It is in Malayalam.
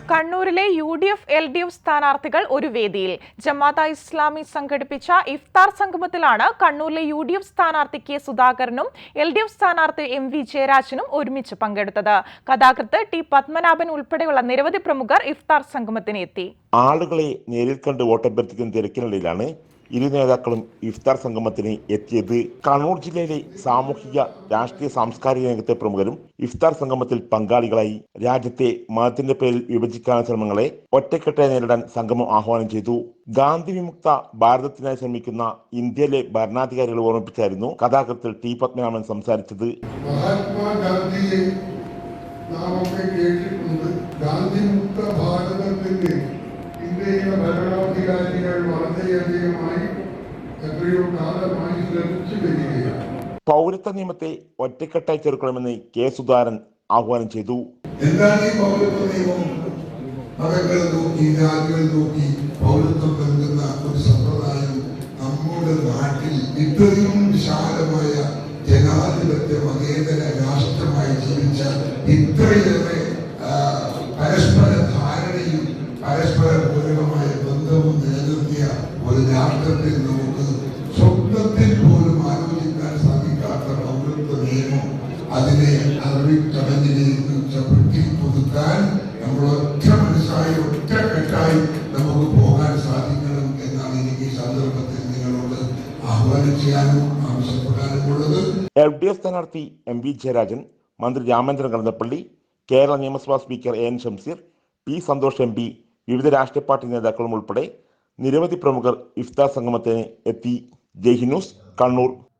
കണ്ണൂരിലെ UDF LDF സ്ഥാനാർത്ഥികൾ ഒരു വേദിയിൽ. ജമാഅത്തെ ഇസ്ലാമി സംഘടിപ്പിച്ച ഇഫ്താർ സംഗമത്തിലാണ് കണ്ണൂരിലെ UDF സ്ഥാനാർത്ഥി കെ സുധാകരനും LDF സ്ഥാനാർത്ഥി MV ജയരാജനും ഒരുമിച്ച് പങ്കെടുത്തത്. കഥാകൃത്ത് ടി പത്മനാഭൻ ഉൾപ്പെടെയുള്ള നിരവധി പ്രമുഖർ ഇഫ്താർ സംഗമത്തിന് എത്തി. ആളുകളെ നേരിൽ കണ്ട് വോട്ടഭ്യർത്ഥിക്കുന്ന തിരക്കിനിടയിലാണ് ഇരു നേതാക്കളും ഇഫ്താർ സംഗമത്തിന് എത്തിയത്. കണ്ണൂർ ജില്ലയിലെ സാമൂഹിക രാഷ്ട്രീയ സാംസ്കാരിക രംഗത്തെ പ്രമുഖരും ഇഫ്താർ സംഗമത്തിൽ പങ്കാളികളായി. രാജ്യത്തെ മതത്തിന്റെ പേരിൽ വിഭജിക്കാനുള്ള ശ്രമങ്ങളെ ഒറ്റക്കെട്ടായി നേരിടാൻ സംഗമം ആഹ്വാനം ചെയ്തു. ഗാന്ധി വിമുക്ത ഭാരതത്തിനായി ശ്രമിക്കുന്ന ഇന്ത്യയിലെ ഭരണാധികാരികളെ ഓർമ്മിപ്പിച്ചായിരുന്നു കഥാകൃത്തിൽ ടി പത്മനാഭൻ സംസാരിച്ചത്. മഹാത്മാഗാന്ധിയെ നാമൊക്കെ കേട്ടിട്ടുണ്ട്. ഗാന്ധി മുക്ത ഭാരതത്തിന്റെ ഇന്ത്യയിലെ ഭരണാധികാരികൾ വളരെയധികമായി എത്രയോ കാലമായി ശ്രമിച്ചു വരികയാണ്. പൗരത്വ നിയമത്തെ ഒറ്റക്കെട്ടായി ചെറുക്കണമെന്ന് കെ സുധാകരൻ ആഹ്വാനം ചെയ്തു. എന്താണ് ഈ പൗരത്വ നിയമം? മതങ്ങൾ നോക്കി, ജാതികൾ നോക്കി പൗരത്വം നൽകുന്ന ഒരു സമ്പ്രദായം നമ്മുടെ നാട്ടിൽ ഇത്രയും വിശാലമായ ജനാധിപത്യ മതേതര രാഷ്ട്രമായി ജീവിച്ച ഇത്രയേറെ പരസ്പര ധാരണയും പരസ്പര പൂരകമായ ബന്ധവും നിലനിർത്തിയ ഒരു രാഷ്ട്രത്തിൽ നമുക്ക് സ്വപ്നത്തിൽ പോലും ആലോചിക്കാൻ സാധിക്കാത്ത പൗരത്വ നിയമം, അതിനെ അറിവിക്കടഞ്ഞിലേക്ക് പുതുക്കാൻ നമ്മൾ ഒറ്റ മനസ്സായി ഒറ്റക്കെട്ടായി നമുക്ക് പോകാൻ സാധിക്കണം എന്നാണ് എനിക്ക് ഈ സന്ദർഭത്തിൽ നിങ്ങളോട് ആഹ്വാനം ചെയ്യാനും ആവശ്യപ്പെടാനും ഉള്ളത്. LDF സ്ഥാനാർത്ഥി MV ജയരാജൻ, മന്ത്രി രാമേന്ദ്രൻ കടന്നപ്പള്ളി, കേരള നിയമസഭാ speaker AN Shamseer, P Santhosh MP, വിവിധ രാഷ്ട്രീയ പാർട്ടി നേതാക്കളും ഉൾപ്പെടെ നിരവധി പ്രമുഖർ ഇഫ്താർ സംഗമത്തിന് എത്തി. ജയ് ഹിന്ദ് ന്യൂസ്, കണ്ണൂർ.